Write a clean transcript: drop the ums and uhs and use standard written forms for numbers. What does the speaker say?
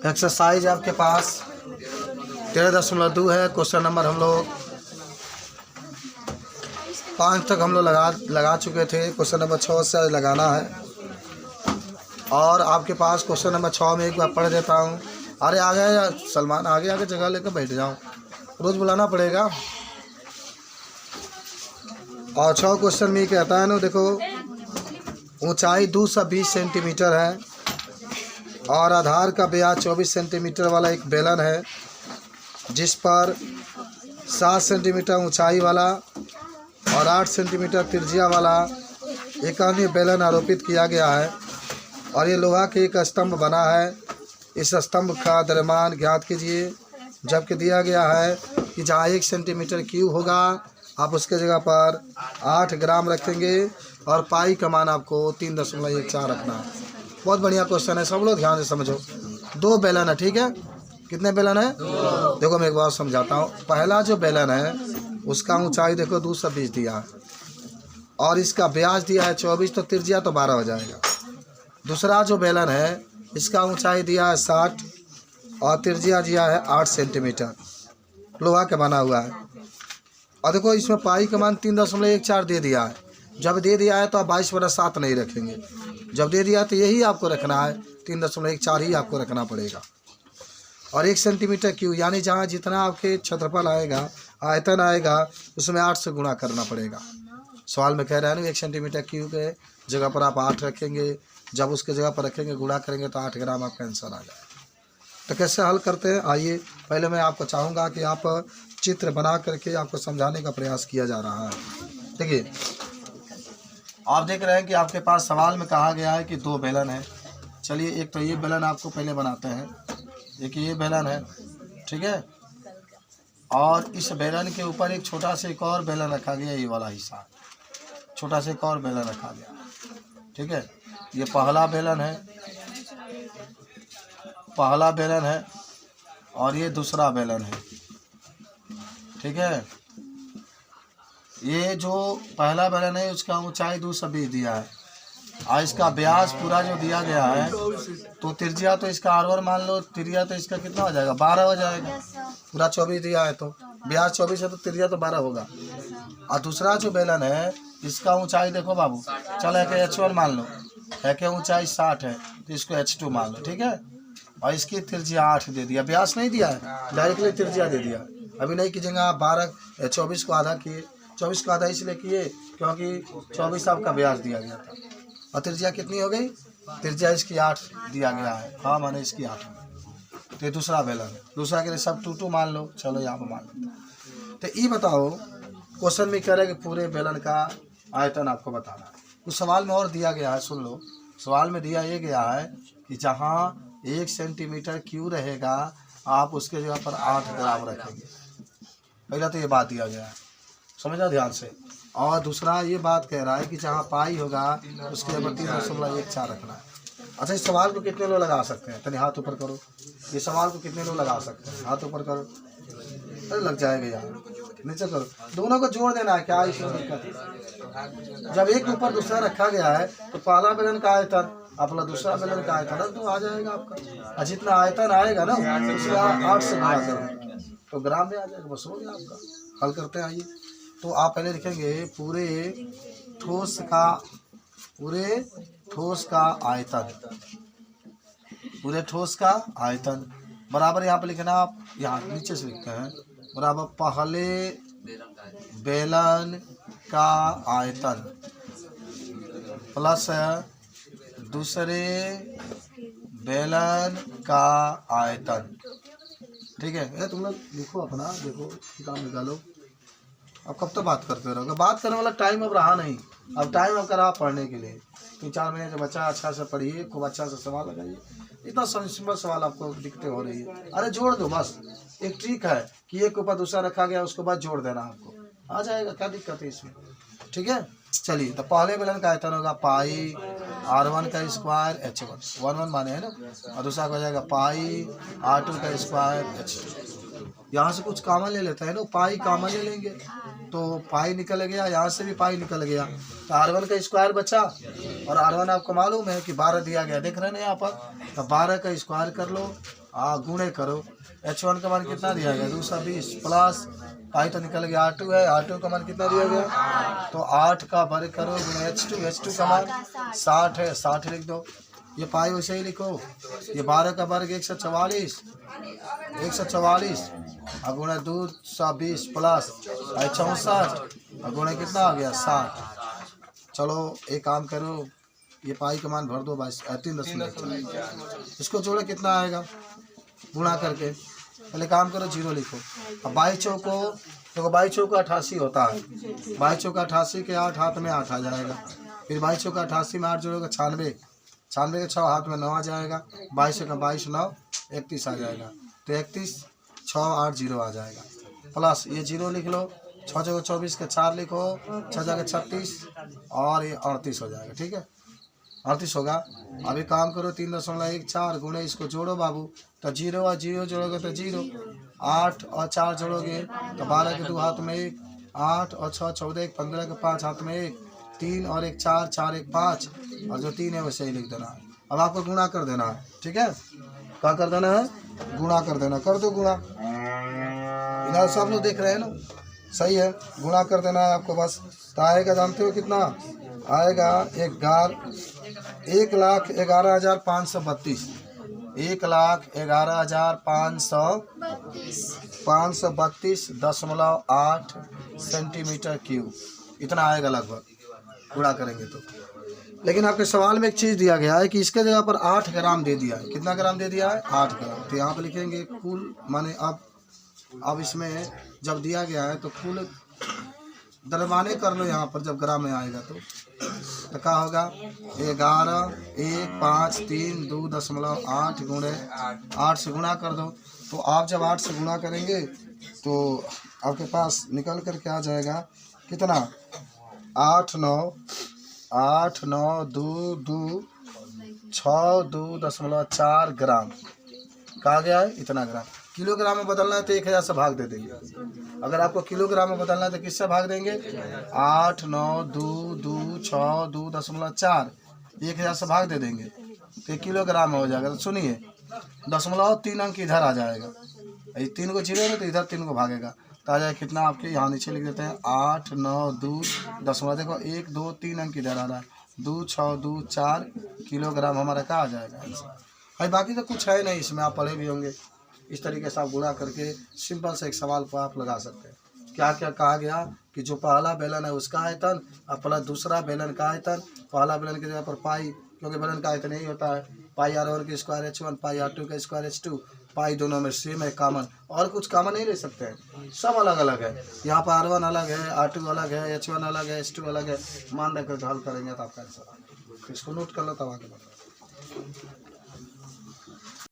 Exercise आपके पास 13.2 है। Question number हम लोग 5 तक हम लोग लगा चुके थे। क्वेश्चन नंबर 6 से लगाना है और आपके पास क्वेश्चन नंबर 6 में एक बार पढ़ देता हूँ। अरे आ गए सलमान, आगे आगे जगह लेकर बैठ जाओ, रोज़ बुलाना पड़ेगा। और 6 क्वेश्चन में कहता है ना, देखो ऊंचाई 220 सेंटीमीटर है और आधार का ब्यास 24 सेंटीमीटर वाला एक बेलन है जिस पर 7 सेंटीमीटर ऊंचाई वाला और 8 सेंटीमीटर त्रिज्या वाला एक अन्य बेलन आरोपित किया गया है और ये लोहा के एक स्तंभ बना है। इस स्तंभ का द्रव्यमान ज्ञात कीजिए। जबकि दिया गया है कि जहाँ 1 सेंटीमीटर क्यूब होगा आप उसके जगह पर 8 ग्राम रखेंगे और पाई का मान आपको 3.14 रखना है। बहुत बढ़िया क्वेश्चन है, सब लोग ध्यान से समझो। 2 बेलन है, ठीक है? कितने बेलन है? 2। देखो मैं एक बार समझाता हूँ। पहला जो बेलन है उसका ऊंचाई देखो 220 दिया है और इसका ब्यास दिया है 24, तो त्रिज्या तो 12 हो जाएगा। दूसरा जो बेलन है इसका ऊंचाई दिया है 60 और त्रिज्या दिया है 8 सेंटीमीटर, लोहा का बना हुआ है। और देखो इसमें पाई का मान 3.14 दे दिया है। जब दे दिया है तो आप 22/7 नहीं रखेंगे, जब दे दिया तो यही आपको रखना है, 3.14 ही आपको रखना पड़ेगा। और 1 सेंटीमीटर क्यूब यानी जहाँ जितना आपके क्षेत्रफल आएगा, आयतन आएगा, उसमें 8 से गुणा करना पड़ेगा। सवाल में कह रहा है ना 1 सेंटीमीटर क्यूब के जगह पर आप 8 रखेंगे, जब उसके जगह पर रखेंगे गुणा करेंगे तो 8 ग्राम आपका आंसर आ जाएगा। तो कैसे हल करते हैं, आइए पहले मैं आपको चाहूँगा कि आप चित्र बना करके आपको समझाने का प्रयास किया जा रहा है। देखिए आप देख रहे हैं कि आपके पास सवाल में कहा गया है कि 2 बेलन है। चलिए एक तो ये बेलन आपको पहले बनाते हैं, एक ये बेलन है, ठीक है? और इस बेलन के ऊपर एक छोटा सा एक और बेलन रखा गया, ये वाला हिस्सा छोटा सा एक और बेलन रखा गया, ठीक है? ये पहला बेलन है और ये दूसरा बेलन है, ठीक है? ये जो पहला बेलन है उसका ऊंचाई 220 दिया है और इसका ब्यास पूरा जो दिया गया है, तो त्रिज्या तो इसका R1 मान लो, त्रिज्या तो इसका कितना हो जाएगा, 12 हो जाएगा। पूरा 24 दिया है तो ब्यास 24 है तो त्रिज्या तो 12 होगा। और दूसरा जो बेलन है इसका ऊंचाई देखो बाबू, चलो एक H1 मान लो, एक ऊंचाई 60 है तो इसको H2 मान लो, ठीक है? और इसकी त्रिज्या 8 दे दिया, ब्यास नहीं दिया है, डायरेक्टली त्रिज्या दे दिया। अभी नहीं कीजिएगा आप 24 को आधा किए, 24 को आधा इसलिए किए क्योंकि 24 आपका ब्यास दिया गया था और त्रिज्या कितनी हो गई, त्रिज्या इसकी 8 दिया गया है, हाँ माने इसकी 8। तो ये दूसरा बेलन है, दूसरा के लिए सब 2 मान लो, चलो यहाँ पर मान लो। तो ये बताओ क्वेश्चन में कह रहे हैं कि पूरे बेलन का आयतन आपको बताना है। उस सवाल में और दिया गया है, सुन लो। सवाल में दिया ये गया है कि जहाँ 1 सेंटीमीटर क्यूब रहेगा आप उसके जगह पर 8 ग्राम रखेंगे। पहला तो ये बात दिया गया है, समझना ध्यान से। और दूसरा ये बात कह रहा है कि जहाँ पाई होगा उसके जगह 3.14 रखना है। अच्छा इस सवाल को कितने लोग लगा सकते हैं, तनी हाथ ऊपर करो। ये सवाल को कितने लोग लगा सकते हैं, हाथ ऊपर करो। अरे लग जाएगा यार, नीचे करो। दोनों को जोड़ देना है, क्या इसमें दिक्कत है? जब एक ऊपर दूसरा रखा गया है तो पहला बेलन का आयतन अपना दूसरा बेलन का आयतन तो आ जाएगा आपका, और जितना आयतन आएगा ना उसका 8 से गुणा करेंगे तो ग्राम में आ जाएगा, बस हो गया आपका। हल करते हैं, आइए। तो आप पहले लिखेंगे पूरे ठोस का आयतन बराबर, यहाँ पे लिखना, आप यहाँ नीचे से लिखते हैं बराबर पहले बेलन का आयतन प्लस दूसरे बेलन का आयतन, ठीक है? तुम लोग लिखो अपना, देखो काम निकालो। अब कब तक बात करते रहोगे? बात करने वाला टाइम अब रहा नहीं, अब टाइम अब करा पढ़ने के लिए। 3-4 महीने से बच्चा अच्छा से पढ़िए, खूब अच्छा से सवाल लगाइए। इतना सिंपल सवाल आपको दिक्कतें हो रही है, अरे जोड़ दो बस। एक ट्रिक है कि एक ऊपर दूसरा रखा गया उसके बाद जोड़ देना, आपको आ जाएगा, क्या दिक्कत है इसमें, ठीक है? चलिए, तो पहले बेलन का आयतन होगा पाई R1 का स्क्वायर H1, 1 माने है ना, और दूसरा हो जाएगा पाई R2 का स्क्वायर H2। यहाँ से कुछ कॉमन ले लेते हैं ना, पाई कॉमन ले लेंगे तो पाई निकल गया, यहाँ से भी पाई निकल गया, तो R1 का स्क्वायर बचा, और R1 आपको मालूम है कि 12 दिया गया, देख रहे हैं यहाँ पर, तो 12 का स्क्वायर कर लो, गुणे करो, H1 का मान कितना दिया गया 220 प्लस पाई तो निकल गया R2 है, R2 का मान कितना दिया गया, तो 8 का वर्ग करो गुणे H2 का मान 60 है, 60 लिख दो, ये पाई वैसे ही लिखो, ये 12 का वर्ग 144 और गुणे 220 प्लस 64 और गुणे कितना आ गया 60। चलो एक काम करो, ये पाई का मान भर दो 3.4, इसको जोड़े कितना आएगा गुणा करके, पहले काम करो 0 लिखो, अब 22 चौको देखो 22 चौका 88 होता है, 22 चौका 88 के 8 हाथ में 8 आ जाएगा, फिर 22 चौका 88 में 8 जोड़ोगे 96, 96 के 6 हाथ में 9 आ जाएगा, 22 का 22 9 31 आ जाएगा, तो 31 6 8 0 आ जाएगा, प्लस ये 0 लिख लो, 6 जगह 24 के 4 लिखो, 6 जगह 36 और ये 38 हो जाएगा, ठीक है 38 होगा। अभी काम करो 3.14 गुणे इसको जोड़ो बाबू, तो 0 और 0 जोड़ोगे तो 0, 8 और 4 जोड़ोगे तो 12 के 2 हाथ में 1, 8 और 6 14 1 15 के 5 हाथ में 1, 3 और 1 4 4 1 5 और जो 3 है वैसे ही लिख देना है। अब आपको गुणा कर देना है, ठीक है, क्या कर देना है, गुणा कर देना, कर दो गुणा, इधर सब लोग देख रहे हैं ना, सही है, गुणा कर देना है आपको बस, तो आएगा जानते हो कितना आएगा, 1,11,532, 1,11,532.8 सेंटीमीटर क्यूब, इतना आएगा लगभग गुणा करेंगे तो। लेकिन आपके सवाल में एक चीज़ दिया गया है कि इसके जगह पर 8 ग्राम दे दिया है, कितना ग्राम दे दिया है 8 ग्राम, तो यहाँ पर लिखेंगे कुल माने अब इसमें जब दिया गया है तो कुल दरमाने कर लो यहाँ पर, जब ग्राम में आएगा तो क्या होगा 11,153.2.8 गुणे 8 से गुणा कर दो, तो आप जब 8 से गुणा करेंगे तो आपके पास निकल कर क्या आ जाएगा कितना 8 9 2 2 6 2.4 ग्राम, कहा गया है इतना ग्राम। किलोग्राम में बदलना है तो 1000 से भाग दे देंगे, अगर आपको किलोग्राम में बदलना है तो किससे भाग देंगे 8 9 2 2 6 2.4 1000 से भाग दे देंगे तो किलोग्राम में हो जाएगा। तो सुनिए 0.3 अंक इधर आ जाएगा, 3 को 0 है तो इधर 3 को भागेगा तो आ जाएगा कितना, आपके यहाँ नीचे लिख देते हैं 8 9 2 दशमलव, देखो 1 2 3 अंक इधर आ रहा है 2 6 2 4 किलोग्राम हमारा क्या आ जाएगा भाई। बाकी तो कुछ है नहीं इसमें, आप पढ़े भी होंगे, इस तरीके से आप गुणा करके सिंपल से एक सवाल को आप लगा सकते हैं। क्या क्या कहा गया कि जो पहला बेलन है उसका आयतन और प्लस दूसरा बेलन का आयतन, पहला बेलन की जगह पर पाई, क्योंकि बेलन का आयतन यही होता है, पाई R1 के स्क्वायर H1 पाई R2 का स्क्वायर H2, पाई दोनों में सेम है कॉमन, और कुछ कॉमन नहीं ले सकते हैं, सब अलग अलग है। यहाँ पर R1 अलग है, R2 अलग है, H1 अलग है, H2 अलग है, मान रखकर हल करेंगे तो आपका आंसर, इसको नोट कर लो तब आगे बढ़ो।